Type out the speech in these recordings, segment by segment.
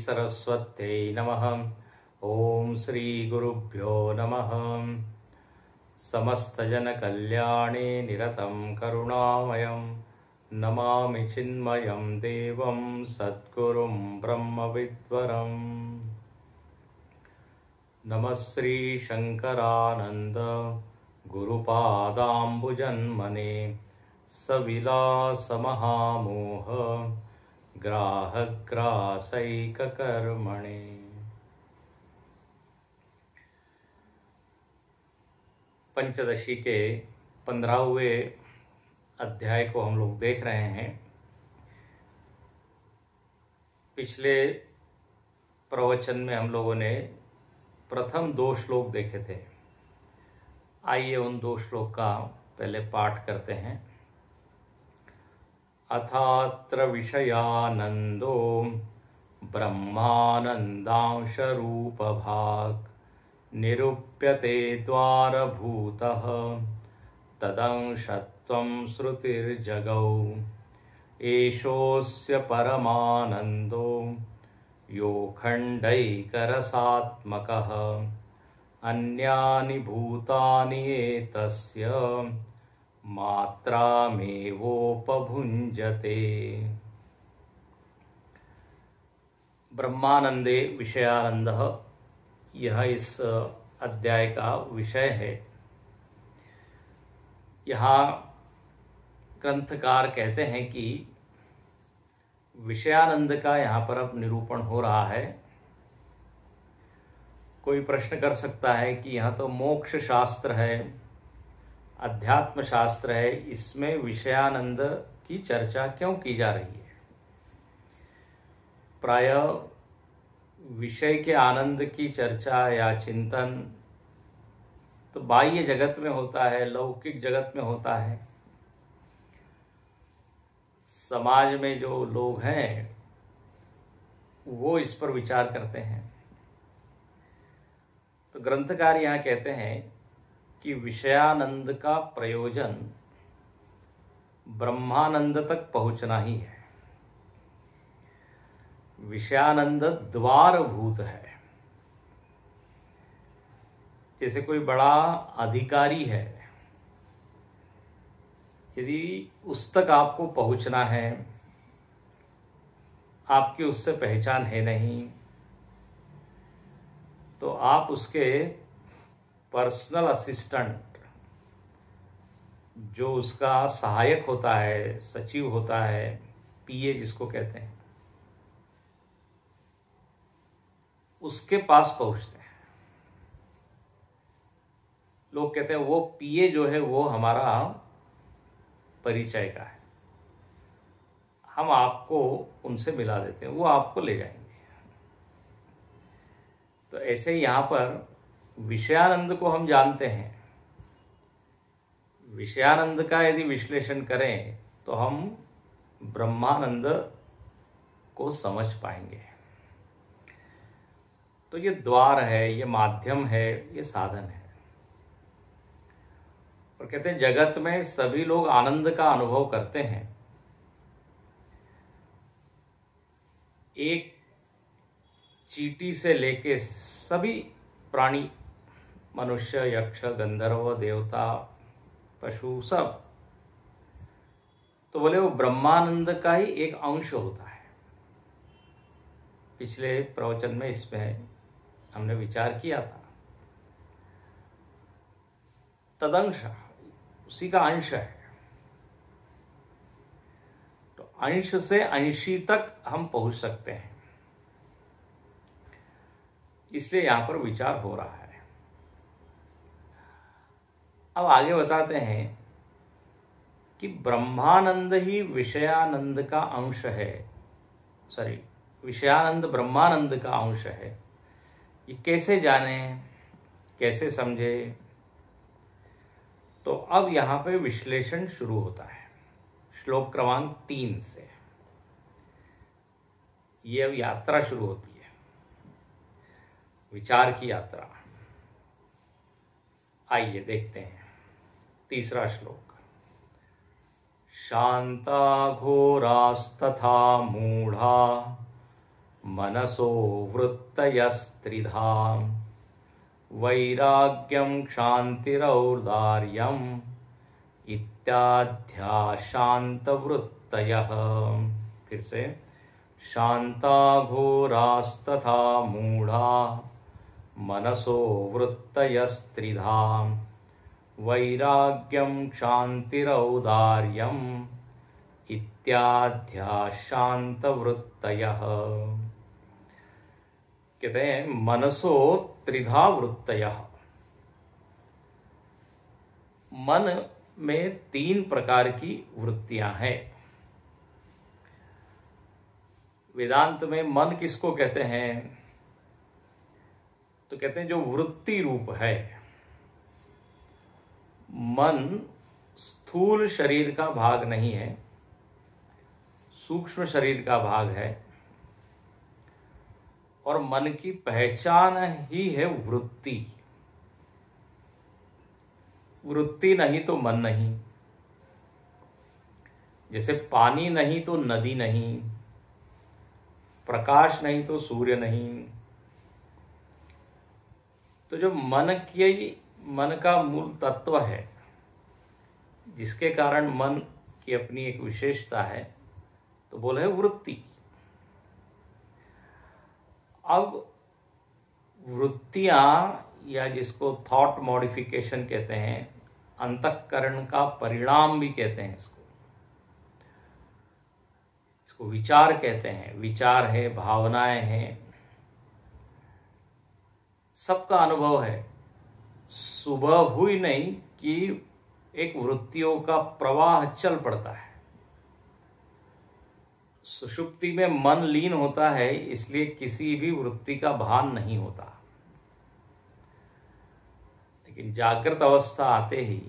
सरस्वत्यै नमः। ओम श्री गुरुभ्यो नमः। समस्तजनकल्याणे निरतं करुणामयं नमामि चिन्मयं देवं सद्गुरुं ब्रह्मविद्वरम्। नमः श्री शंकरानंद गुरुपादाम्बुजन्मने सविलास महामोह ग्राहग्रासैककर्मणे। पंचदशी के 15वें अध्याय को हम लोग देख रहे हैं। पिछले प्रवचन में हम लोगों ने प्रथम 2 श्लोक देखे थे। आइए उन 2 श्लोक का पहले पाठ करते हैं। अथात्र विषयानंदो ब्रह्मानंदांश रूप भाग निरूप्यते द्वारभूतः तदंशत्वं श्रुतिर्जगौ एषोऽस्य परमानंदो यो खण्डैकरसात्मकः अन्यानि भूतानि एतस्य मात्रामेवोपभुञ्जते। ब्रह्मानंदे विषयानंदः, यह इस अध्याय का विषय है। यहाँ ग्रंथकार कहते हैं कि विषयानंद का यहाँ पर अब निरूपण हो रहा है। कोई प्रश्न कर सकता है कि यहाँ तो मोक्ष शास्त्र है, अध्यात्म शास्त्र है, इसमें विषयानंद की चर्चा क्यों की जा रही है? प्रायः विषय के आनंद की चर्चा या चिंतन तो बाह्य जगत में होता है, लौकिक जगत में होता है। समाज में जो लोग हैं वो इस पर विचार करते हैं। तो ग्रंथकार यहाँ कहते हैं कि विषयानंद का प्रयोजन ब्रह्मानंद तक पहुंचना ही है। विषयानंद द्वारभूत है। जैसे कोई बड़ा अधिकारी है, यदि उस तक आपको पहुंचना है, आपकी उससे पहचान है नहीं, तो आप उसके पर्सनल असिस्टेंट, जो उसका सहायक होता है, सचिव होता है, पीए जिसको कहते हैं, उसके पास पहुंचते हैं। लोग कहते हैं वो पीए जो है वो हमारा परिचय का है, हम आपको उनसे मिला देते हैं, वो आपको ले जाएंगे। तो ऐसे ही यहां पर विषयानंद को हम जानते हैं। विषयानंद का यदि विश्लेषण करें तो हम ब्रह्मानंद को समझ पाएंगे। तो ये द्वार है, ये माध्यम है, ये साधन है। और कहते हैं जगत में सभी लोग आनंद का अनुभव करते हैं। एक चींटी से लेके सभी प्राणी, मनुष्य, यक्ष, गंधर्व, देवता, पशु, सब, तो बोले वो ब्रह्मानंद का ही एक अंश होता है। पिछले प्रवचन में इसमें हमने विचार किया था। तदंश उसी का अंश है। तो अंश से अंशी तक हम पहुंच सकते हैं, इसलिए यहां पर विचार हो रहा है। अब आगे बताते हैं कि ब्रह्मानंद ही विषयानंद का अंश है। सॉरी, विषयानंद ब्रह्मानंद का अंश है। ये कैसे जाने, कैसे समझे? तो अब यहां पे विश्लेषण शुरू होता है श्लोक क्रमांक 3 से। ये अब यात्रा शुरू होती है, विचार की यात्रा। आइए देखते हैं 3रा श्लोक। शांता घोरास्तथा मूढ़ा मनसो वृत्तयस्त्रिधा वैराग्यम क्षान्तिरौदार्यम इत्याद्या शांत वृत्तयः। फिर से, शांता घोरास्तथा मूढ़ा मनसो वृत्तयस्त्रिधा वैराग्यम क्षान्तिरौदार्यम इत्याद्या शांत वृत्तयः। कहते हैं मनसो त्रिधा वृत्तयः। मन में 3 प्रकार की वृत्तियां हैं। वेदांत में मन किसको कहते हैं? तो कहते हैं जो वृत्ति रूप है। मन स्थूल शरीर का भाग नहीं है, सूक्ष्म शरीर का भाग है, और मन की पहचान ही है वृत्ति। वृत्ति नहीं तो मन नहीं। जैसे पानी नहीं तो नदी नहीं, प्रकाश नहीं तो सूर्य नहीं। तो जो मन का मूल तत्व है, जिसके कारण मन की अपनी एक विशेषता है, तो बोले वृत्ति। अब वृत्तियां, या जिसको थॉट मॉडिफिकेशन कहते हैं, अंतःकरण का परिणाम भी कहते हैं इसको विचार कहते हैं। विचार है, भावनाएं हैं, सबका अनुभव है। सुबह हुई नहीं कि एक वृत्तियों का प्रवाह चल पड़ता है। सुषुप्ति में मन लीन होता है, इसलिए किसी भी वृत्ति का भान नहीं होता। लेकिन जागृत अवस्था आते ही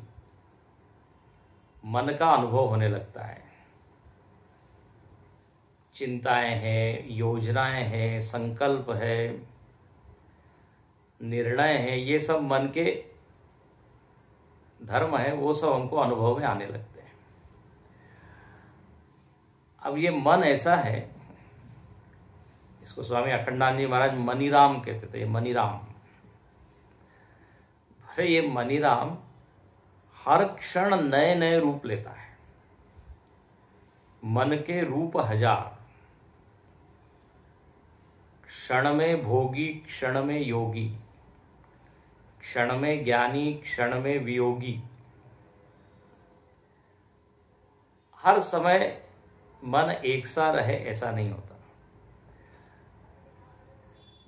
मन का अनुभव होने लगता है। चिंताएं हैं, योजनाएं हैं, संकल्प है, निर्णय है, ये सब मन के धर्म है, वो सब हमको अनुभव में आने लगते हैं। अब ये मन ऐसा है, इसको स्वामी अखंडानंद जी महाराज मनीराम कहते थे। ये मनीराम, भले ये मनीराम हर क्षण नए नए रूप लेता है। मन के रूप 1000, क्षण में भोगी, क्षण में योगी, क्षण में ज्ञानी, क्षण में वियोगी। हर समय मन एक सा रहे ऐसा नहीं होता।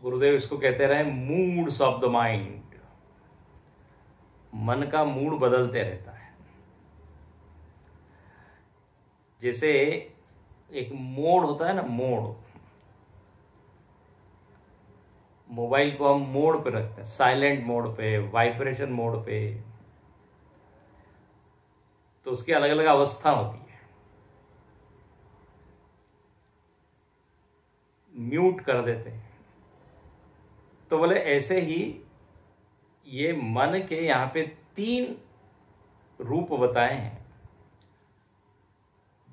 गुरुदेव इसको कहते रहे मूड्स ऑफ द माइंड। मन का मूड बदलते रहता है। जैसे एक मोड होता है ना, मोड। मोबाइल को हम मोड पे रखते हैं, साइलेंट मोड पे, वाइब्रेशन मोड पे, तो उसकी अलग अलग अवस्था होती है। म्यूट कर देते हैं। तो बोले ऐसे ही ये मन के यहां पे 3 रूप बताए हैं,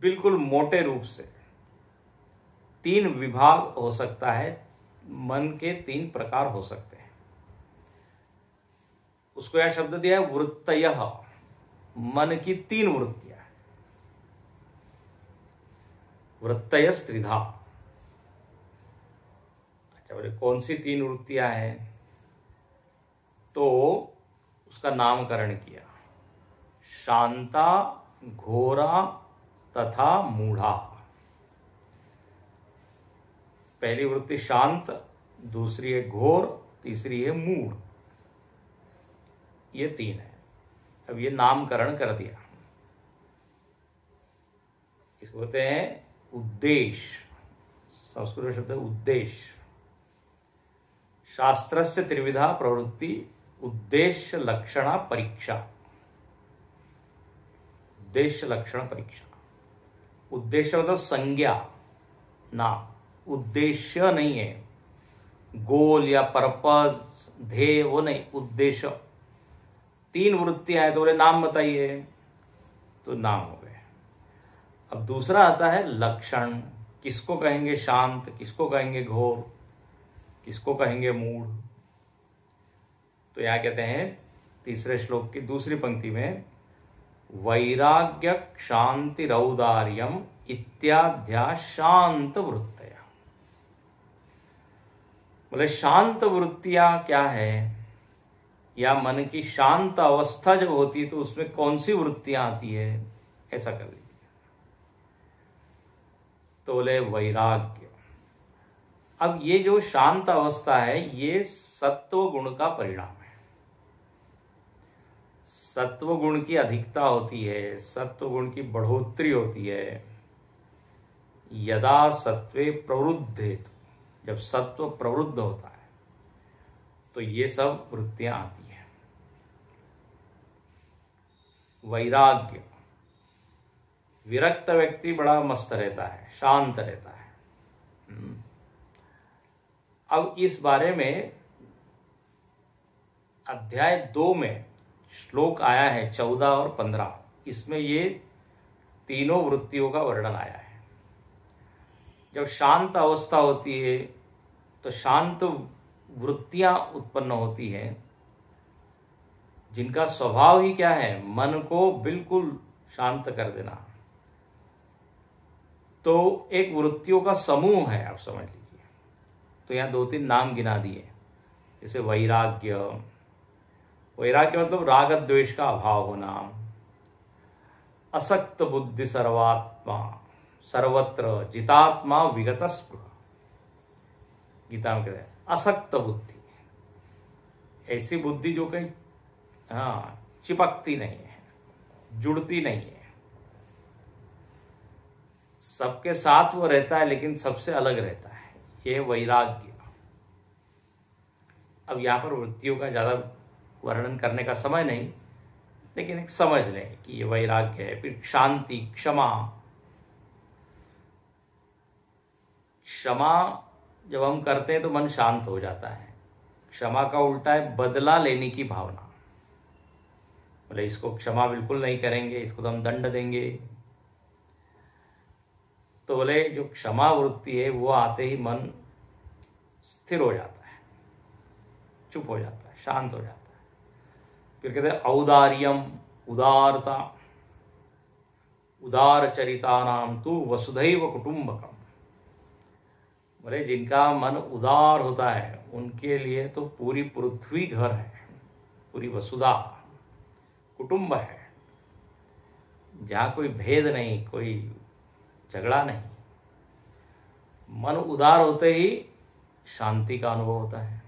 बिल्कुल मोटे रूप से। 3 विभाग हो सकता है, मन के 3 प्रकार हो सकते हैं। उसको यह शब्द दिया है वृत्तयः। मन की 3 वृत्तियां, वृत्तयस्त्रिधा। अच्छा, बोले कौन सी 3 वृत्तियां हैं? तो उसका नामकरण किया, शांता, घोरा तथा मूढ़ा। पहली वृत्ति शांत, दूसरी है घोर, तीसरी है मूढ़। ये 3 है। अब ये नामकरण कर दिया। इसको कहते हैं उद्देश्य। संस्कृत में शब्द है उद्देश्य। शास्त्रस्य त्रिविधा प्रवृत्ति उद्देश्य लक्षणा परीक्षा। उद्देश्य लक्षण परीक्षा। उद्देश्य मतलब संज्ञा, नाम। उद्देश्य नहीं है, गोल या पर्पस, ध्येय, वो नहीं, उद्देश्य। 3 वृत्तियां हैं तो बोले नाम बताइए, तो नाम हो गए। अब दूसरा आता है लक्षण। किसको कहेंगे शांत, किसको कहेंगे घोर, किसको कहेंगे मूढ़। तो यहाँ कहते हैं तीसरे श्लोक की दूसरी पंक्ति में, वैराग्य क्षांति रौदार्यम इत्याद्या शांत वृत्तया। बोले शांत वृत्तियां क्या है, या मन की शांत अवस्था जब होती है तो उसमें कौन सी वृत्तियां आती है, ऐसा कर लीजिए। तो बोले वैराग्य। अब ये जो शांत अवस्था है ये सत्व गुण का परिणाम है। सत्व गुण की अधिकता होती है, सत्व गुण की बढ़ोतरी होती है। यदा सत्वे प्रवृद्धे, जब सत्व प्रवृद्ध होता है तो ये सब वृत्तियां आती हैं। वैराग्य, विरक्त व्यक्ति बड़ा मस्त रहता है, शांत रहता है। अब इस बारे में अध्याय 2 में श्लोक आया है 14 और 15, इसमें ये तीनों वृत्तियों का वर्णन आया है। जब शांत अवस्था होती है तो शांत वृत्तियां उत्पन्न होती हैं, जिनका स्वभाव ही क्या है, मन को बिल्कुल शांत कर देना। तो एक वृत्तियों का समूह है, आप समझ लीजिए। तो यहां 2-3 नाम गिना दिए, जैसे वैराग्य। वैराग्य मतलब राग द्वेष का अभाव होना। असक्त बुद्धि सर्वात्मा सर्वत्र जितात्मा विगत स्पृह, गीता में कहते हैं असक्त बुद्धि, ऐसी बुद्धि जो कहीं चिपकती नहीं है, जुड़ती नहीं है। सबके साथ वो रहता है लेकिन सबसे अलग रहता है, ये वैराग्य। अब यहां पर वृत्तियों का ज्यादा वर्णन करने का समय नहीं, लेकिन एक समझ लें कि ये वैराग्य है। फिर शांति, क्षमा। क्षमा जब हम करते हैं तो मन शांत हो जाता है। क्षमा का उल्टा है बदला लेने की भावना। बोले इसको क्षमा बिल्कुल नहीं करेंगे, इसको तो हम दंड देंगे। तो बोले जो क्षमा वृत्ति है वो आते ही मन स्थिर हो जाता है, चुप हो जाता है, शांत हो जाता है। फिर कहते हैं औदार्यम, उदारता। उदार चरिता नाम तु वसुधैव कुटुंबकम। बोले जिनका मन उदार होता है उनके लिए तो पूरी पृथ्वी घर है, पूरी वसुधा कुटुंब है, जहां कोई भेद नहीं, कोई झगड़ा नहीं। मन उदार होते ही शांति का अनुभव होता है।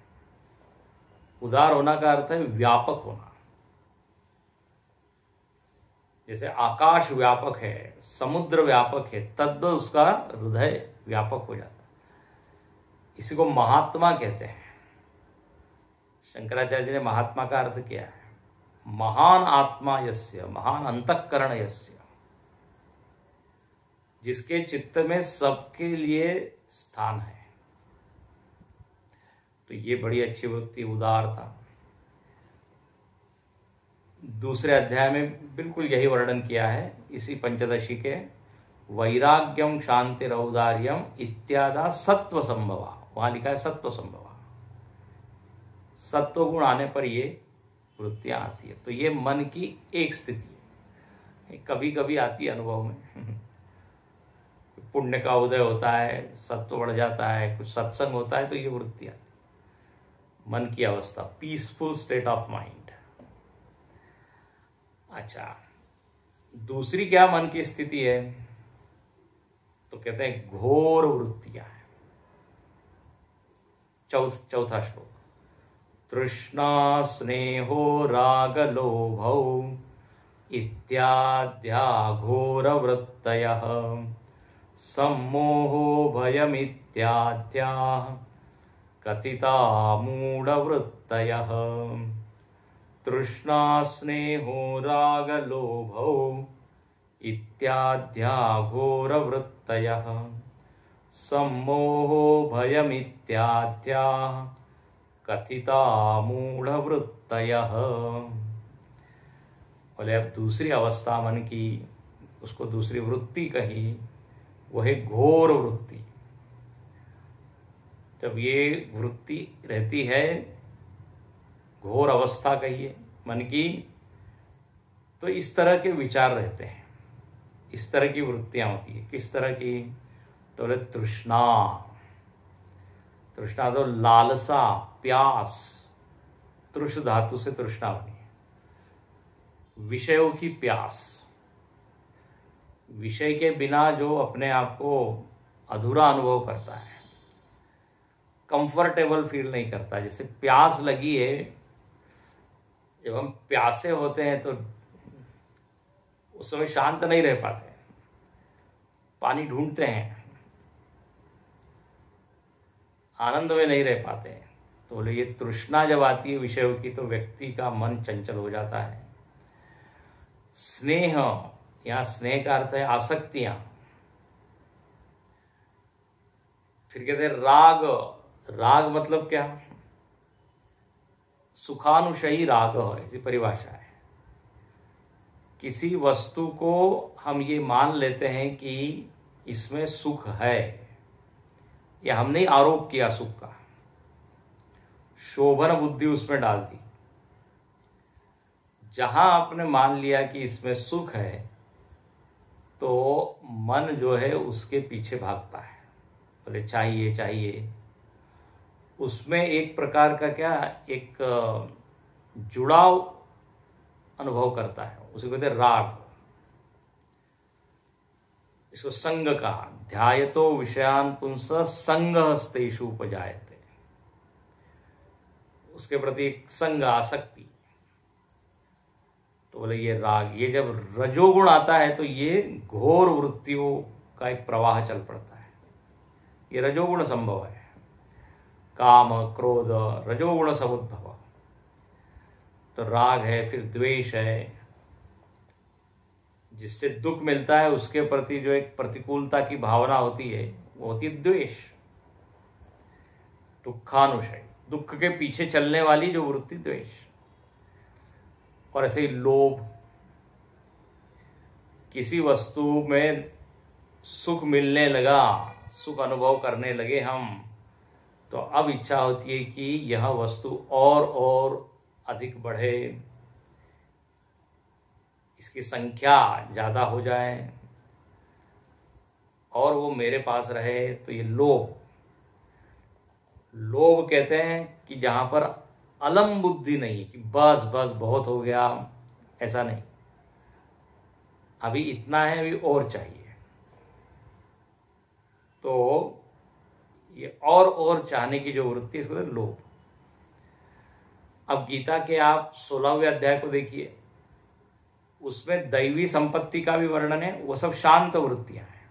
उदार होना का अर्थ है व्यापक होना। जैसे आकाश व्यापक है, समुद्र व्यापक है, तद्वत उसका हृदय व्यापक हो जाता है। इसी को महात्मा कहते हैं। शंकराचार्य जी ने महात्मा का अर्थ किया है महान आत्मा यस्य, महान अंतःकरण यस्य, जिसके चित्त में सबके लिए स्थान है। तो ये बड़ी अच्छी वृत्ति उदारता। दूसरे अध्याय में बिल्कुल यही वर्णन किया है, इसी पंचदशी के, वैराग्यम शांति रौदार्यम इत्यादा सत्व संभवा। वहां लिखा है सत्व संभवा। सत्व गुण आने पर ये वृत्तियां आती है। तो ये मन की एक स्थिति है, कभी कभी आती है अनुभव में। पुण्य का उदय होता है, सत्व बढ़ जाता है, कुछ सत्संग होता है तो ये वृत्ति आती है। मन की अवस्था, पीसफुल स्टेट ऑफ माइंड। अच्छा, दूसरी क्या मन की स्थिति है, तो कहते हैं घोर वृत्तियां हैं। चौथा श्लोक, तृष्णा स्नेहो राग लोभौ इत्याद्या घोर वृत्तयः सम्मोहो भयमित्याद्याः कथिता मूढवृत्तयः। तृष्णा स्नेहो राग लोभौ इत्याद्या घोर वृत्तयः सम्मोहो भयमित्याद्याः कथिता मूढवृत्तयः। बोले अब दूसरी अवस्था मन की, उसको दूसरी वृत्ति कही, वो है घोर वृत्ति। जब ये वृत्ति रहती है, घोर अवस्था कहिए मन की, तो इस तरह के विचार रहते हैं, इस तरह की वृत्तियां होती है। किस तरह की? तो बोले तृष्णा। तृष्णा तो लालसा, प्यास, तृष धातु से तृष्णा बनी है। विषयों की प्यास, विषय के बिना जो अपने आप को अधूरा अनुभव करता है, कंफर्टेबल फील नहीं करता। जैसे प्यास लगी है, जब हम प्यासे होते हैं तो उस समय शांत नहीं रह पाते, पानी ढूंढते हैं, आनंद में नहीं रह पाते। तो बोले ये तृष्णा जब आती है विषयों की, तो व्यक्ति का मन चंचल हो जाता है। स्नेह, यहां स्नेह का अर्थ है आसक्तियां। फिर कहते हैं राग। राग मतलब क्या? सुखानुशयी राग, ऐसी परिभाषा है। किसी वस्तु को हम ये मान लेते हैं कि इसमें सुख है, या हमने आरोप किया सुख का, शोभन बुद्धि उसमें डाल दी। जहां आपने मान लिया कि इसमें सुख है, तो मन जो है उसके पीछे भागता है, बोले चाहिए चाहिए। उसमें एक प्रकार का क्या, एक जुड़ाव अनुभव करता है, उसे कहते हैं राग। इसको संग कहा। ध्यायतो विषयान पुंस संगहस्तेषु उपजायते, उसके प्रति एक संग, आसक्ति। तो बोले ये राग। ये जब रजोगुण आता है तो ये घोर वृत्तियों का एक प्रवाह चल पड़ता है। ये रजोगुण संभव है। काम, क्रोध, रजोगुण समुद्भव। तो राग है, फिर द्वेष है, जिससे दुख मिलता है उसके प्रति जो एक प्रतिकूलता की भावना होती है, वो होती है द्वेष। दुखानुशय, दुख के पीछे चलने वाली जो वृत्ति, द्वेष। और ऐसे ही लोभ। किसी वस्तु में सुख मिलने लगा, सुख अनुभव करने लगे हम, तो अब इच्छा होती है कि यह वस्तु और अधिक बढ़े, इसकी संख्या ज्यादा हो जाए और वो मेरे पास रहे। तो ये लोभ। लोभ कहते हैं कि जहां पर अलम बुद्धि नहीं, कि बस बस बहुत हो गया, ऐसा नहीं, अभी इतना है, अभी और चाहिए। तो ये और चाहने की जो वृत्ति, इसको लोभ। अब गीता के आप 16वें अध्याय को देखिए, उसमें दैवी संपत्ति का भी वर्णन है। वो सब शांत वृत्तियां हैं।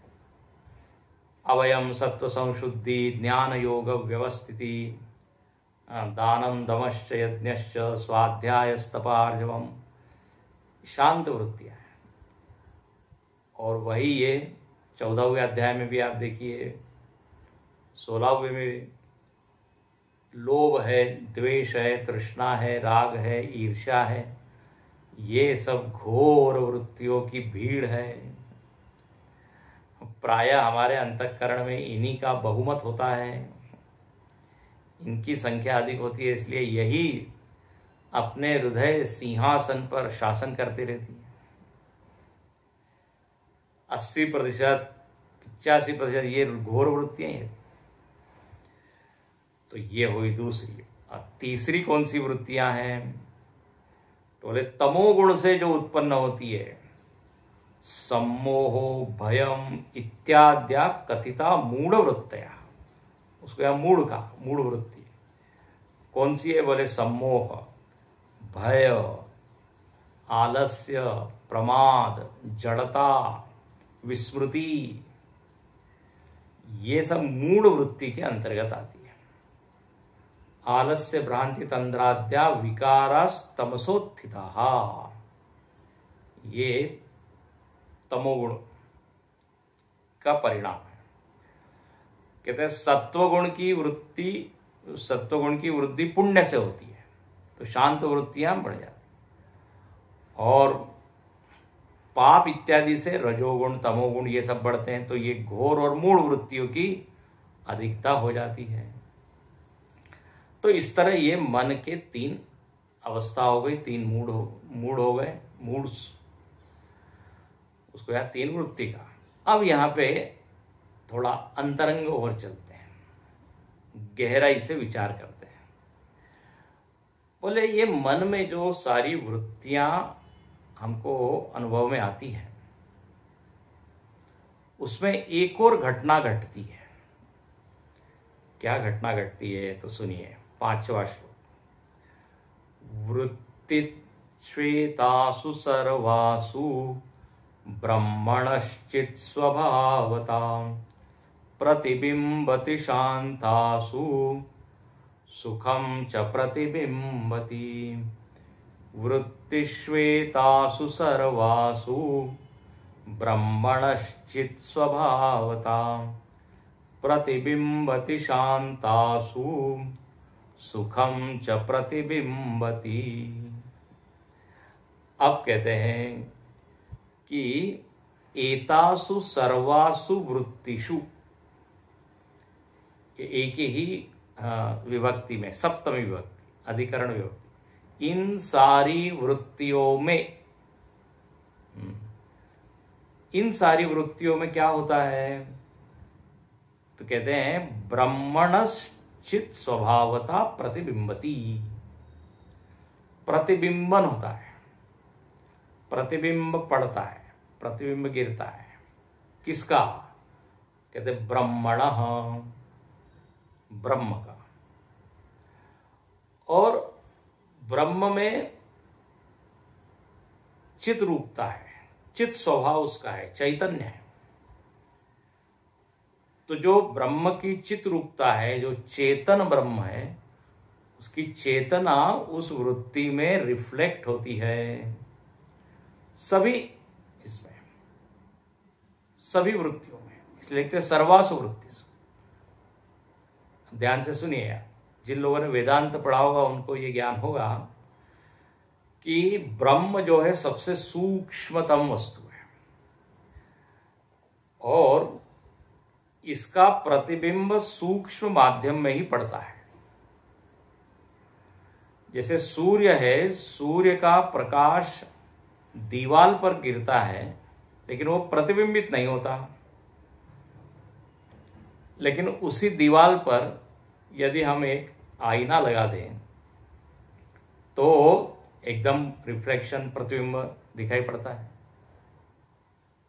अवयम, सत्व संशुद्धि, ज्ञान योग व्यवस्थिति, दानम दमश्च यज्ञश्च स्वाध्यायस्तपार्जवम, शांत वृत्तियां हैं। और वही ये 14वें अध्याय में भी आप देखिए, 16वें में लोभ है, द्वेष है, तृष्णा है, राग है, ईर्ष्या है। ये सब घोर वृत्तियों की भीड़ है। प्रायः हमारे अंतःकरण में इन्हीं का बहुमत होता है, इनकी संख्या अधिक होती है। इसलिए यही अपने हृदय सिंहासन पर शासन करती रहती है। 80%, 85% ये घोर वृत्तियां हैं। तो ये हुई दूसरी। और तीसरी कौन सी वृत्तियां हैं? तो बोले तमोगुण से जो उत्पन्न होती है, सम्मोहो, भयम इत्याद्या कथिता मूढ़ वृत्तया। उसको यहां मूढ़ वृत्ति कौन सी है? बोले सम्मोह, भय, आलस्य, प्रमाद, जड़ता, विस्मृति, ये सब मूढ़ वृत्ति के अंतर्गत आती है। आलस्य, भ्रांति, तंद्राद्या विकारास्तमसोत्थिता, ये तमोगुण का परिणाम है। कहते हैं सत्वगुण की वृद्धि पुण्य से होती है, तो शांत वृत्तियां बढ़ जाती। और पाप इत्यादि से रजोगुण तमोगुण ये सब बढ़ते हैं, तो ये घोर और मूढ़ वृत्तियों की अधिकता हो जाती है। तो इस तरह ये मन के 3 अवस्था हो गई, 3 मूड हो गए, मूड्स, उसको यार 3 वृत्ति का। अब यहाँ पे थोड़ा अंतरंग और चलते हैं, गहराई से विचार करते हैं। बोले ये मन में जो सारी वृत्तियां हमको अनुभव में आती हैं, उसमें एक और घटना घटती है। क्या घटना घटती है तो सुनिए, 5वां श्लोक। वृत्ति श्वेतासु सर्वासु ब्रह्मणश्चित् स्वभावतां प्रतिबिंबति शांतासु सुखम च प्रतिबिंबति। वृत्तिश्वेतासु सर्वासु ब्रह्मणश्चित् स्वभावतां प्रतिबिंबति शांतासु सुखम च प्रतिबिंबति। अब कहते हैं कि एतासु सर्वासु वृत्तिषु, एक ही विभक्ति में, सप्तमी विभक्ति, अधिकरण विभक्ति, इन सारी वृत्तियों में, इन सारी वृत्तियों में क्या होता है तो कहते हैं ब्रह्मणश्चित् स्वभावता प्रतिबिंबती। प्रतिबिंबन होता है, प्रतिबिंब पड़ता है, प्रतिबिंब गिरता है। किसका? कहते ब्रह्मणः, ब्रह्म का। और ब्रह्म में चित रूपता है, चित स्वभाव उसका है, चैतन्य है। तो जो ब्रह्म की चित रूपता है, जो चेतन ब्रह्म है, उसकी चेतना उस वृत्ति में रिफ्लेक्ट होती है। सभी इसमें, सभी वृत्तियों में, इसलिए लिखते सर्वासु वृत्ति। ध्यान से सुनिए, जिन लोगों ने वेदांत पढ़ा होगा उनको ये ज्ञान होगा कि ब्रह्म जो है सबसे सूक्ष्मतम वस्तु है, और इसका प्रतिबिंब सूक्ष्म माध्यम में ही पड़ता है। जैसे सूर्य है, सूर्य का प्रकाश दीवाल पर गिरता है, लेकिन वो प्रतिबिंबित नहीं होता। लेकिन उसी दीवाल पर यदि हम एक आईना लगा दें तो एकदम रिफ्लेक्शन, प्रतिबिंब दिखाई पड़ता है।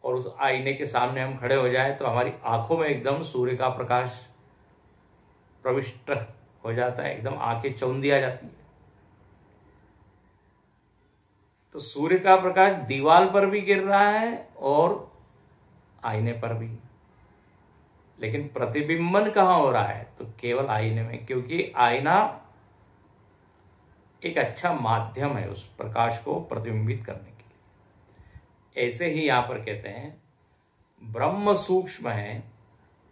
और उस आईने के सामने हम खड़े हो जाए तो हमारी आंखों में एकदम सूर्य का प्रकाश प्रविष्ट हो जाता है, एकदम आंखें चौंधी आ जाती है। तो सूर्य का प्रकाश दीवार पर भी गिर रहा है और आईने पर भी, लेकिन प्रतिबिंबन कहाँ हो रहा है तो केवल आईने में, क्योंकि आईना एक अच्छा माध्यम है उस प्रकाश को प्रतिबिंबित करने के लिए। ऐसे ही यहां पर कहते हैं ब्रह्म सूक्ष्म है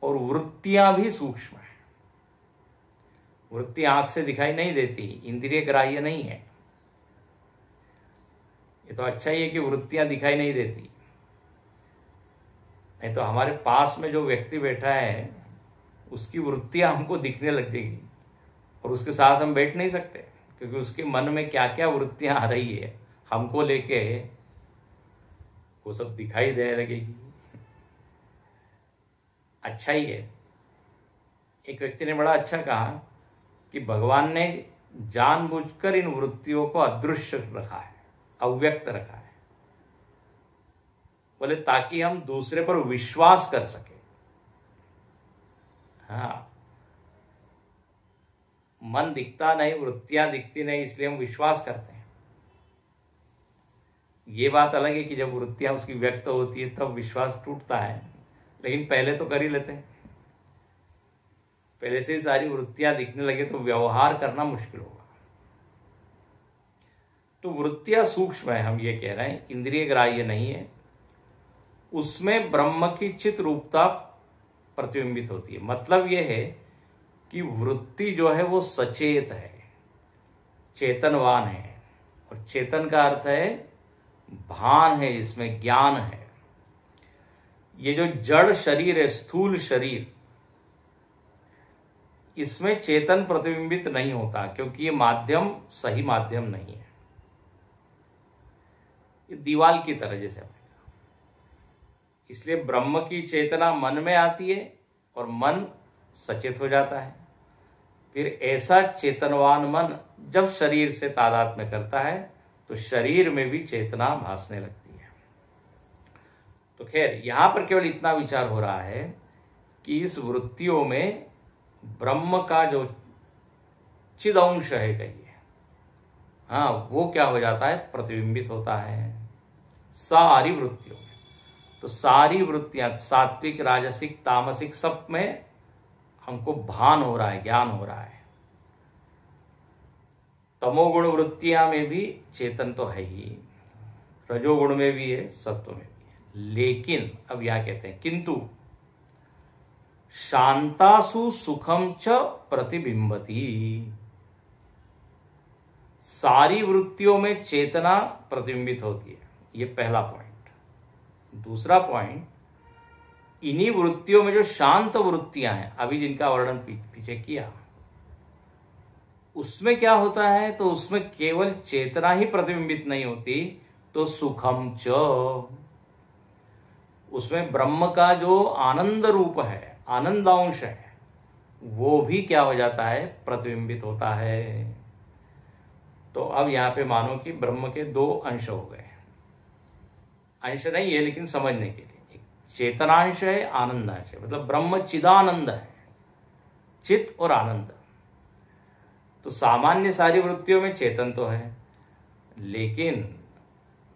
और वृत्तियां भी सूक्ष्म है। वृत्ति आंख से दिखाई नहीं देती, इंद्रिय ग्राह्य नहीं है। ये तो अच्छा ही है कि वृत्तियां दिखाई नहीं देती, नहीं तो हमारे पास में जो व्यक्ति बैठा है उसकी वृत्तियां हमको दिखने लग जाएगी और उसके साथ हम बैठ नहीं सकते, क्योंकि उसके मन में क्या क्या वृत्तियां आ रही है हमको लेके, वो सब दिखाई देने लगेगी। अच्छा ही है। एक व्यक्ति ने बड़ा अच्छा कहा कि भगवान ने जानबूझकर इन वृत्तियों को अदृश्य रखा है, अव्यक्त रखा है, बोले ताकि हम दूसरे पर विश्वास कर सके। हाँ, मन दिखता नहीं, वृत्तियां दिखती नहीं, इसलिए हम विश्वास करते हैं। ये बात अलग है कि जब वृत्तियां उसकी व्यक्त होती है तब विश्वास टूटता है, लेकिन पहले तो कर ही लेते हैं। पहले से ही सारी वृत्तियां दिखने लगे तो व्यवहार करना मुश्किल होगा। तो वृत्तियां सूक्ष्म है, हम ये कह रहे हैं, इंद्रिय ग्राह्य नहीं है। उसमें ब्रह्म की चित रूपता प्रतिबिंबित होती है। मतलब यह है कि वृत्ति जो है वो सचेत है, चेतनवान है। और चेतन का अर्थ है भान है, इसमें ज्ञान है। ये जो जड़ शरीर है, स्थूल शरीर, इसमें चेतन प्रतिबिंबित नहीं होता, क्योंकि ये माध्यम सही माध्यम नहीं है। ये दीवाल की तरह जैसे, इसलिए ब्रह्म की चेतना मन में आती है और मन सचेत हो जाता है। फिर ऐसा चेतनवान मन जब शरीर से तादात्म्य करता है तो शरीर में भी चेतना भासने लगती है। तो खैर, यहां पर केवल इतना विचार हो रहा है कि इस वृत्तियों में ब्रह्म का जो चिदंश है, कहिए, हाँ, वो क्या हो जाता है, प्रतिबिंबित होता है सारी वृत्तियों में। तो सारी वृत्तियां, सात्विक, राजसिक, तामसिक, सब में हमको भान हो रहा है, ज्ञान हो रहा है। तमोगुण वृत्तियां में भी चेतन तो है ही, रजोगुण में भी है, सत्व में भी है। लेकिन अब यह कहते हैं किंतु शांतासु सुखम च प्रतिबिंबती। सारी वृत्तियों में चेतना प्रतिबिंबित होती है, ये पहला पॉइंट। दूसरा पॉइंट, इन्हीं वृत्तियों में जो शांत वृत्तियां हैं, अभी जिनका वर्णन पीछे किया, उसमें क्या होता है, तो उसमें केवल चेतना ही प्रतिबिंबित नहीं होती, तो सुखम च, उसमें ब्रह्म का जो आनंद रूप है, आनंदांश है, वो भी क्या हो जाता है, प्रतिबिंबित होता है। तो अब यहां पे मानो कि ब्रह्म के दो अंश हो गए। अंश नहीं है, लेकिन समझने के लिए, एक चेतनांश है, आनंदांश है, मतलब ब्रह्म चिदानंद है, चित और आनंद। तो सामान्य सारी वृत्तियों में चेतन तो है, लेकिन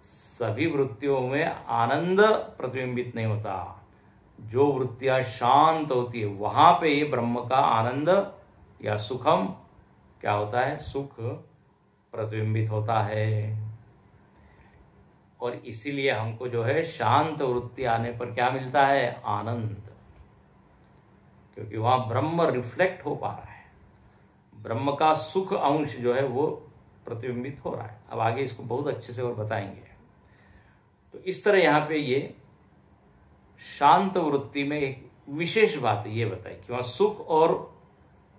सभी वृत्तियों में आनंद प्रतिबिंबित नहीं होता। जो वृत्तियां शांत होती है, वहां पे ये ब्रह्म का आनंद या सुखम क्या होता है, सुख प्रतिबिंबित होता है। और इसीलिए हमको जो है शांत वृत्ति आने पर क्या मिलता है, आनंद, क्योंकि वहां ब्रह्म रिफ्लेक्ट हो पा रहा है, ब्रह्म का सुख अंश जो है वो प्रतिबिंबित हो रहा है। अब आगे इसको बहुत अच्छे से और बताएंगे। तो इस तरह यहाँ पे ये शांत वृत्ति में एक विशेष बात ये बताई कि वहां सुख और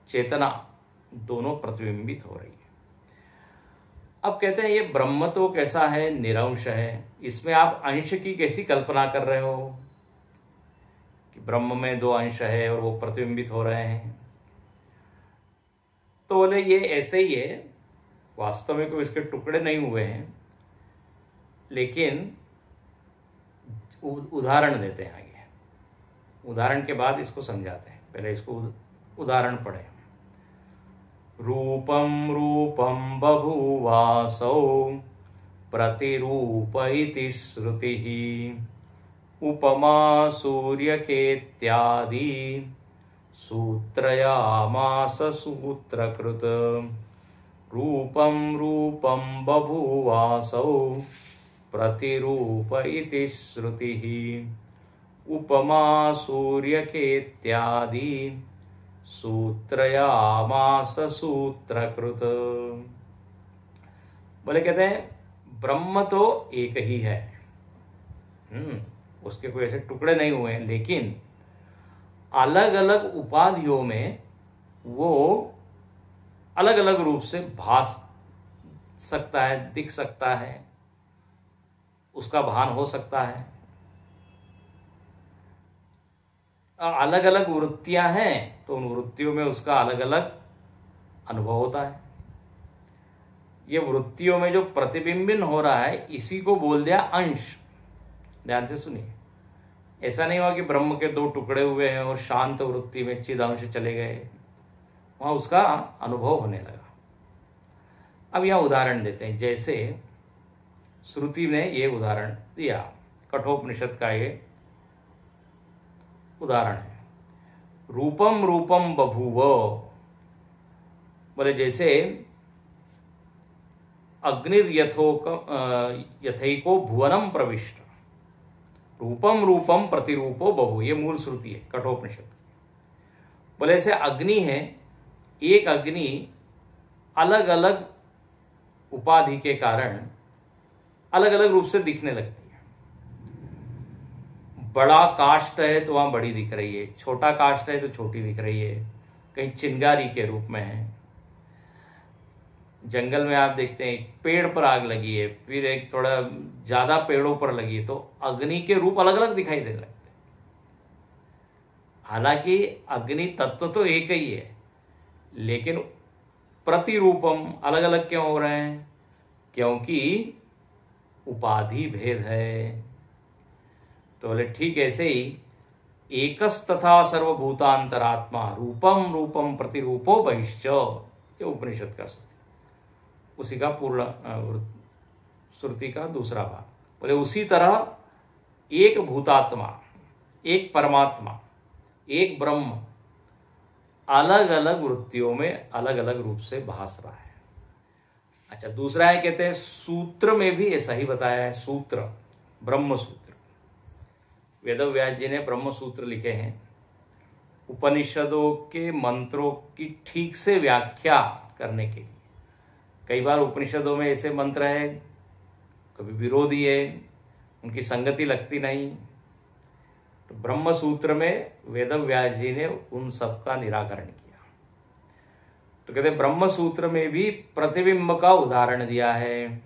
चेतना दोनों प्रतिबिंबित हो रही है। अब कहते हैं ये ब्रह्म तो कैसा है, निरंश है, इसमें आप अंश की कैसी कल्पना कर रहे हो कि ब्रह्म में दो अंश है और वो प्रतिबिंबित हो रहे हैं। तो बोले ये ऐसे ही है, वास्तव में कोई इसके टुकड़े नहीं हुए हैं, लेकिन उदाहरण देते हैं आगे, उदाहरण के बाद इसको समझाते हैं। पहले इसको उदाहरण पढ़े। रूपम रूपम बभूवासौ प्रतिरूप इति श्रुतिः उपमा सूर्यकेत्यादि सूत्रयामास सूत्रकृत। रूपम रूपम बभूवासौ प्रतिरूप इति श्रुतिः उपमा सूर्यकेत्यादि सूत्रयामास सूत्रकृत। बोले कहते हैं ब्रह्म तो एक ही है, उसके कोई ऐसे टुकड़े नहीं हुए हैं, लेकिन अलग अलग उपाधियों में वो अलग अलग रूप से भास सकता है, दिख सकता है, उसका भान हो सकता है। अलग अलग वृत्तियां हैं तो उन वृत्तियों में उसका अलग अलग अनुभव होता है। ये वृत्तियों में जो प्रतिबिंबन हो रहा है, इसी को बोल दिया अंश। ध्यान से सुनिए, ऐसा नहीं हुआ कि ब्रह्म के दो टुकड़े हुए हैं और शांत वृत्ति में चिद अंश चले गए, वहां उसका अनुभव होने लगा। अब यह उदाहरण देते हैं, जैसे श्रुति ने ये उदाहरण दिया, कठोपनिषद का ये उदाहरण है। रूपम रूपम बभूव, बोले जैसे यथैको भुवनम प्रविष्ट, रूपम रूपम प्रतिरूपो बहु, ये मूल श्रुति है कठोपनिषद। बोले ऐसे अग्नि है, एक अग्नि अलग अलग उपाधि के कारण अलग अलग रूप से दिखने लगती है। बड़ा काष्ठ है तो वहां बड़ी दिख रही है, छोटा काष्ठ है तो छोटी दिख रही है, कहीं चिंगारी के रूप में है। जंगल में आप देखते हैं एक पेड़ पर आग लगी है, फिर एक थोड़ा ज्यादा पेड़ों पर लगी है, तो अग्नि के रूप अलग अलग दिखाई देने लगते हैं। हालांकि अग्नि तत्व तो एक ही है, लेकिन प्रतिरूपम अलग अलग क्यों हो रहे हैं? क्योंकि उपाधि भेद है। तो बोले ठीक ऐसे ही एकस तथा सर्वभूतांतरात्मा रूपम रूपम प्रतिरूपो बहिश्च, ये उपनिषद का श्रुति, उसी का पूर्ण श्रुति का दूसरा भाग। बोले उसी तरह एक भूतात्मा, एक परमात्मा, एक ब्रह्म अलग अलग वृत्तियों में अलग अलग रूप से भास रहा है। अच्छा, दूसरा है, कहते हैं सूत्र में भी ऐसा ही बताया है। सूत्र, ब्रह्म सूत्र, वेदव्यास जी ने ब्रह्म सूत्र लिखे हैं। उपनिषदों के मंत्रों की ठीक से व्याख्या करने के लिए। कई बार उपनिषदों में ऐसे मंत्र है, कभी विरोधी है, उनकी संगति लगती नहीं। तो ब्रह्म सूत्र में वेदव्यास जी ने उन सब का निराकरण किया। तो कहते ब्रह्म सूत्र में भी प्रतिबिंब का उदाहरण दिया है,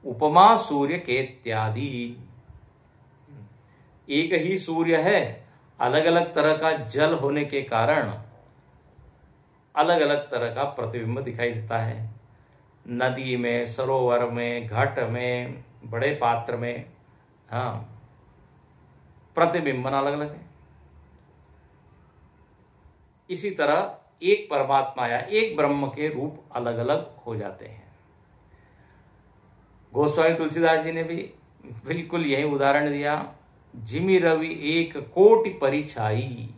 उपमा सूर्य के इत्यादि। एक ही सूर्य है, अलग अलग तरह का जल होने के कारण अलग अलग तरह का प्रतिबिंब दिखाई देता है। नदी में, सरोवर में, घट में, बड़े पात्र में, हाँ, प्रतिबिंबन अलग अलग है। इसी तरह एक परमात्मा या एक ब्रह्म के रूप अलग अलग हो जाते हैं। गोस्वामी तुलसीदास जी ने भी बिल्कुल यही उदाहरण दिया। जिमि रवि एक कोटि परिछाई।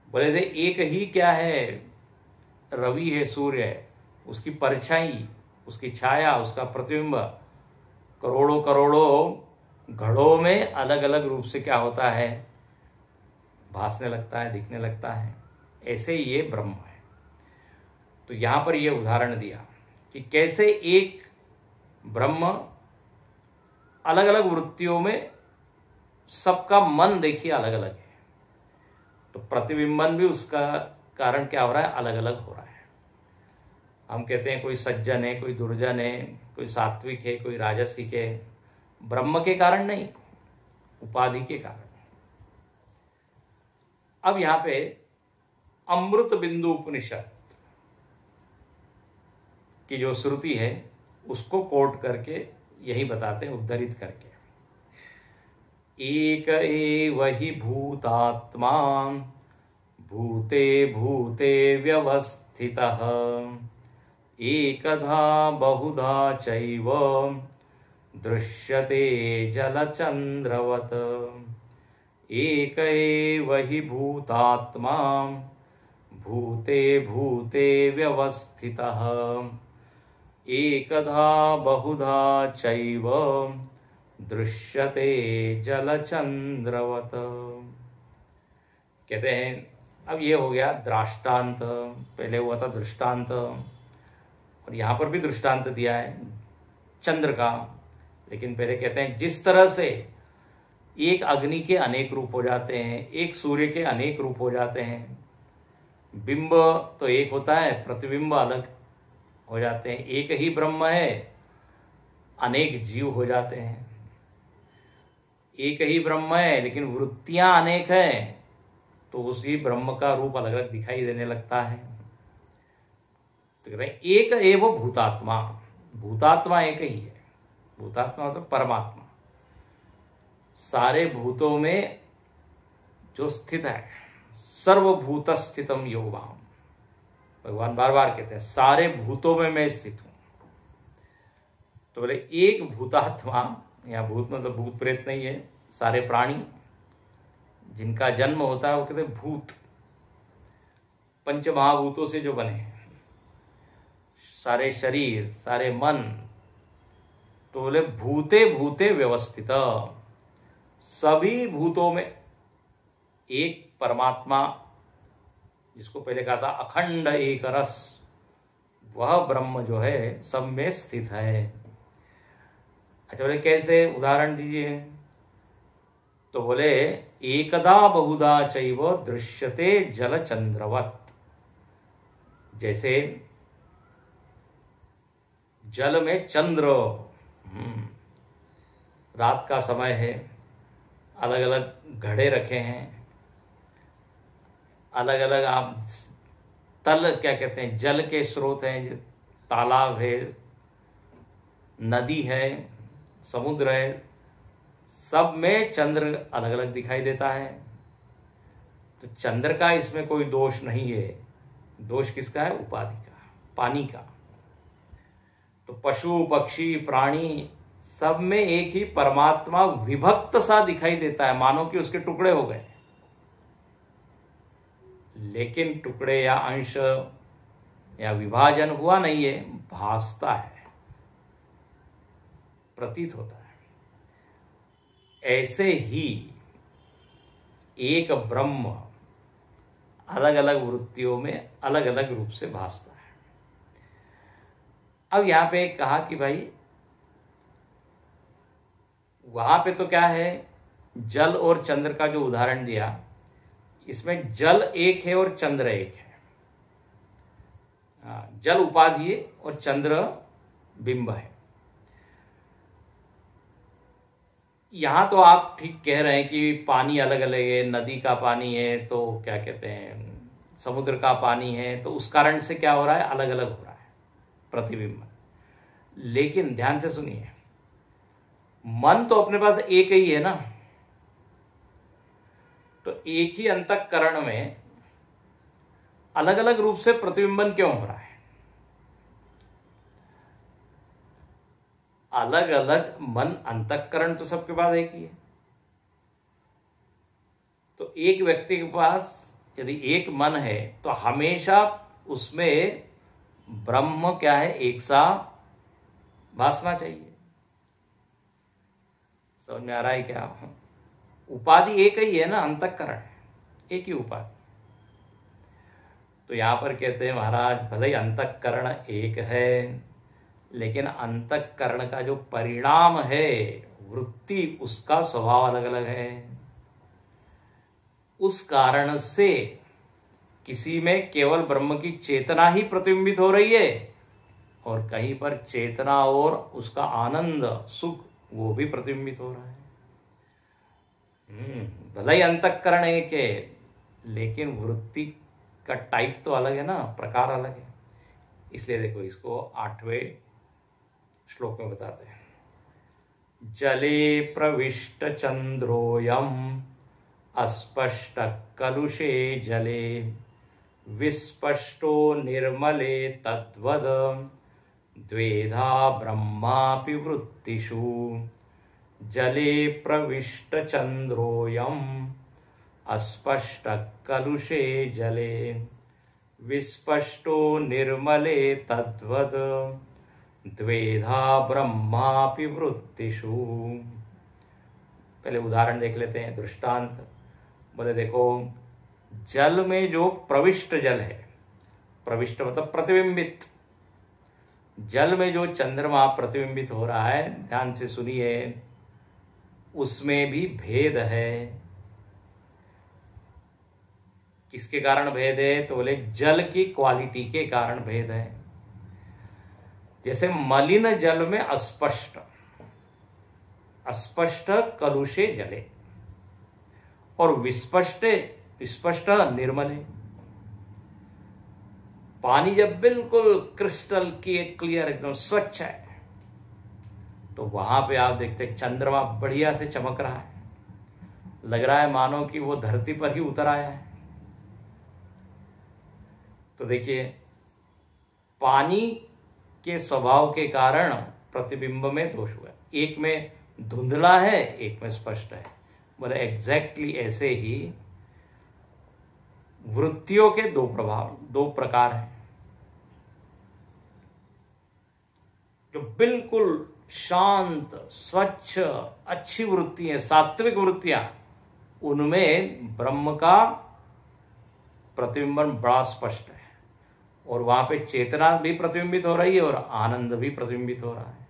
बोले थे एक ही क्या है, रवि है, सूर्य है, उसकी परछाई, उसकी छाया, उसका प्रतिबिंब करोड़ों करोड़ों घड़ों में अलग अलग रूप से क्या होता है, भासने लगता है, दिखने लगता है। ऐसे ही ये ब्रह्म है। तो यहां पर ये उदाहरण दिया कि कैसे एक ब्रह्म अलग अलग वृत्तियों में सबका मन देखिए अलग अलग है। तो प्रतिबिंबन भी उसका कारण क्या हो रहा है, अलग अलग हो रहा है। हम कहते हैं कोई सज्जन है, कोई दुर्जन है, कोई सात्विक है, कोई राजसिक है। ब्रह्म के कारण नहीं, उपाधि के कारण। अब यहां पे अमृत बिंदु उपनिषद की जो श्रुति है उसको कोट करके यही बताते हैं, उद्धरित करके। एक एव हि भूतात्मा भूते भूते व्यवस्थितः एकधा बहुधा चैव दृश्यते जलचंद्रवत्। एक एव हि भूतात्मा भूते भूते व्यवस्थितः एकधा बहुधा चैव दृश्यते जलचंद्रवत्। कहते हैं अब ये हो गया दृष्टांत, पहले हुआ था दृष्टांत, और यहां पर भी दृष्टांत दिया है चंद्र का। लेकिन पहले कहते हैं जिस तरह से एक अग्नि के अनेक रूप हो जाते हैं, एक सूर्य के अनेक रूप हो जाते हैं, बिंब तो एक होता है, प्रतिबिंब अलग हो जाते हैं। एक ही ब्रह्म है, अनेक जीव हो जाते हैं। एक ही ब्रह्म है लेकिन वृत्तियां अनेक हैं, तो उसी ब्रह्म का रूप अलग अलग दिखाई देने लगता है। तो कहते हैं एक एव भूतात्मा, भूतात्मा एक ही है। भूतात्मा मतलब परमात्मा, सारे भूतों में जो स्थित है। सर्वभूत स्थितम यो माम, भगवान बार बार कहते हैं सारे भूतों में मैं स्थित हूं। तो बोले एक भूतात्मा, यहाँ भूत मतलब भूत प्रेत नहीं है, सारे प्राणी जिनका जन्म होता है वो कहते हैं भूत। पंच महाभूतों से जो बने हैं सारे शरीर, सारे मन। तो बोले भूते भूते व्यवस्थित, सभी भूतों में एक परमात्मा, जिसको पहले कहा था अखंड एक रस, वह ब्रह्म जो है सब में स्थित है। अच्छा, बोले कैसे, उदाहरण दीजिए। तो बोले एकदा बहुधा चैव दृश्यते जल चंद्रवत। जैसे जल में चंद्र, रात का समय है, अलग अलग घड़े रखे हैं, अलग अलग आप तल क्या कहते हैं, जल के स्रोत हैं, तालाब है, नदी है, समुद्र है, सब में चंद्र अलग अलग दिखाई देता है। तो चंद्र का इसमें कोई दोष नहीं है। दोष किसका है? उपाधि का, पानी का। तो पशु पक्षी प्राणी सब में एक ही परमात्मा विभक्त सा दिखाई देता है, मानो कि उसके टुकड़े हो गए। लेकिन टुकड़े या अंश या विभाजन हुआ नहीं है, भासता है, प्रतीत होता है। ऐसे ही एक ब्रह्म अलग अलग वृत्तियों में अलग अलग रूप से भासता है। अब यहां पे कहा कि भाई वहां पे तो क्या है, जल और चंद्र का जो उदाहरण दिया, इसमें जल एक है और चंद्र एक है। जल उपाधि है और चंद्र बिंब है। यहां तो आप ठीक कह रहे हैं कि पानी अलग अलग है, नदी का पानी है तो क्या कहते हैं, समुद्र का पानी है, तो उस कारण से क्या हो रहा है, अलग अलग हो रहा है प्रतिबिंब। लेकिन ध्यान से सुनिए, मन तो अपने पास एक ही है ना। तो एक ही अंतःकरण में अलग अलग रूप से प्रतिबिंबन क्यों हो रहा है? अलग अलग मन, अंतःकरण तो सबके पास एक ही है। तो एक व्यक्ति के पास यदि एक मन है तो हमेशा उसमें ब्रह्म क्या है, एक सा भासना चाहिए। समझ में आ रहा है क्या? उपाधि एक ही है ना, अंतःकरण एक ही उपाधि। तो यहां पर कहते हैं महाराज, भले ही अंतःकरण एक है, लेकिन अंतःकरण का जो परिणाम है, वृत्ति, उसका स्वभाव अलग अलग है। उस कारण से किसी में केवल ब्रह्म की चेतना ही प्रतिबिंबित हो रही है, और कहीं पर चेतना और उसका आनंद, सुख, वो भी प्रतिबिंबित हो रहा है। भले ही अंतःकरण एक है, लेकिन वृत्ति का टाइप तो अलग है ना, प्रकार अलग है। इसलिए देखो, इसको 8वें श्लोक में बताते हैं। जले प्रविष्ट चंद्रोयम अस्पष्ट कलुषे जले विस्पष्टो निर्मले तद्वद द्वेधा ब्रह्मापि वृत्तिषु। जले प्रविष्ट चंद्रोयम अस्पष्ट कलुषे जले विस्पष्टो निर्मले तद्वद द्वेधा ब्रह्मापि वृत्तिषु। पहले उदाहरण देख लेते हैं, दृष्टांत। बोले देखो, जल में जो प्रविष्ट जल है, प्रविष्ट मतलब प्रतिबिंबित, जल में जो चंद्रमा प्रतिबिंबित हो रहा है, ध्यान से सुनिए, उसमें भी भेद है। किसके कारण भेद है? तो बोले जल की क्वालिटी के कारण भेद है। जैसे मलिन जल में अस्पष्ट, अस्पष्ट कलुषे जले, और विस्पष्ट स्पष्ट निर्मले। पानी जब बिल्कुल क्रिस्टल क्लियर, एकदम स्वच्छ है, तो वहां पे आप देखते हैं चंद्रमा बढ़िया से चमक रहा है, लग रहा है मानो कि वो धरती पर ही उतर आया है। तो देखिए, पानी के स्वभाव के कारण प्रतिबिंब में दोष हुआ, एक में धुंधला है, एक में स्पष्ट है। बोले एग्जैक्टली ऐसे ही वृत्तियों के दो प्रभाव, दो प्रकार हैं। जो बिल्कुल शांत, स्वच्छ, अच्छी वृत्ति है, सात्विक वृत्तियां, उनमें ब्रह्म का प्रतिबिंबन बड़ा स्पष्ट है, और वहां पे चेतना भी प्रतिबिंबित हो रही है और आनंद भी प्रतिबिंबित हो रहा है।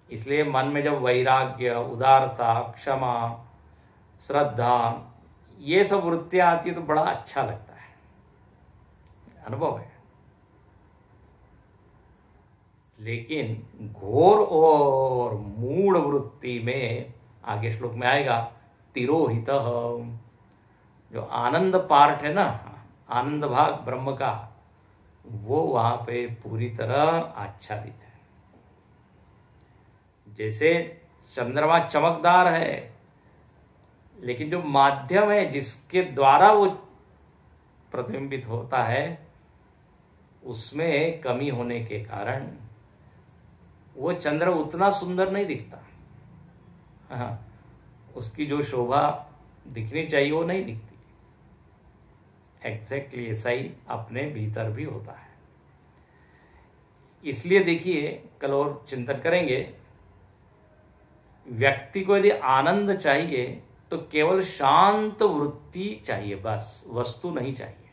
इसलिए मन में जब वैराग्य, उदारता, क्षमा, श्रद्धा, ये सब वृत्तियां आती है तो बड़ा अच्छा लगता है, अनुभव है। लेकिन घोर और मूढ़ वृत्ति में, आगे श्लोक में आएगा, तिरोहित, जो आनंद पार्ट है ना, आनंद भाग ब्रह्म का, वो वहां पे पूरी तरह आच्छादित है। जैसे चंद्रमा चमकदार है, लेकिन जो माध्यम है जिसके द्वारा वो प्रतिबिंबित होता है, उसमें कमी होने के कारण वो चंद्र उतना सुंदर नहीं दिखता। हाँ, उसकी जो शोभा दिखनी चाहिए वो नहीं दिखती। एग्जैक्टली ऐसा ही अपने भीतर भी होता है। इसलिए देखिए, कल और चिंतन करेंगे, व्यक्ति को यदि आनंद चाहिए तो केवल शांत वृत्ति चाहिए, बस, वस्तु नहीं चाहिए।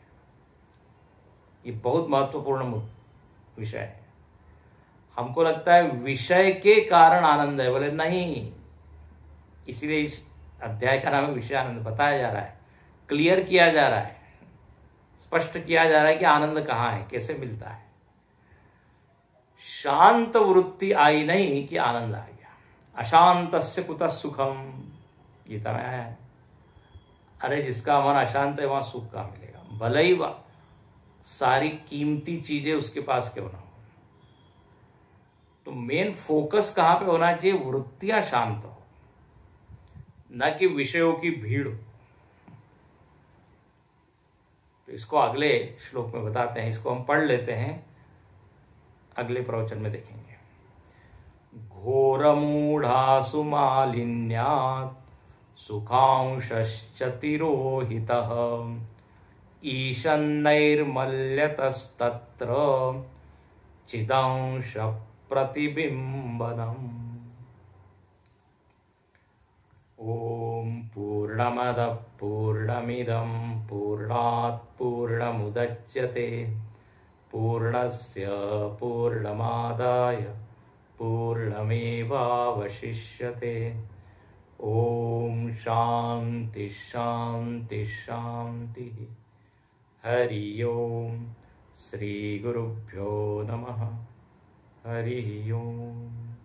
ये बहुत महत्वपूर्ण विषय है। हमको लगता है विषय के कारण आनंद है, बोले नहीं। इसीलिए इस अध्याय का नाम विषय आनंद बताया जा रहा है, क्लियर किया जा रहा है, स्पष्ट किया जा रहा है कि आनंद कहाँ है, कैसे मिलता है। शांत वृत्ति आई नहीं कि आनंद आ गया। अशांतस्य कुतः सुखम, गीता में आया है। अरे जिसका मन अशांत है वहां सुख कहाँ मिलेगा, भले ही सारी कीमती चीजें उसके पास क्यों ना हो। तो मेन फोकस कहां पे होना चाहिए, वृत्तियां शांत हो, न कि विषयों की भीड़। तो इसको अगले श्लोक में बताते हैं, इसको हम पढ़ लेते हैं, अगले प्रवचन में देखेंगे। घोरमूढ़ासु मालिन्यात् सुखांशश्च तिरोहितः ईशन्नैर्मल्यतस्तत्र चिदांश प्रतिबिंबनम्। ओम पूर्णमदः पूर्णमिदं पूर्णात् पूर्णमुदच्यते पूर्णस्य पूर्णमादाय पूर्णमेवावशिष्यते। ओम शांति शांति शांति। हरि ओम। श्री गुरुभ्यो नमः। हरि ओम।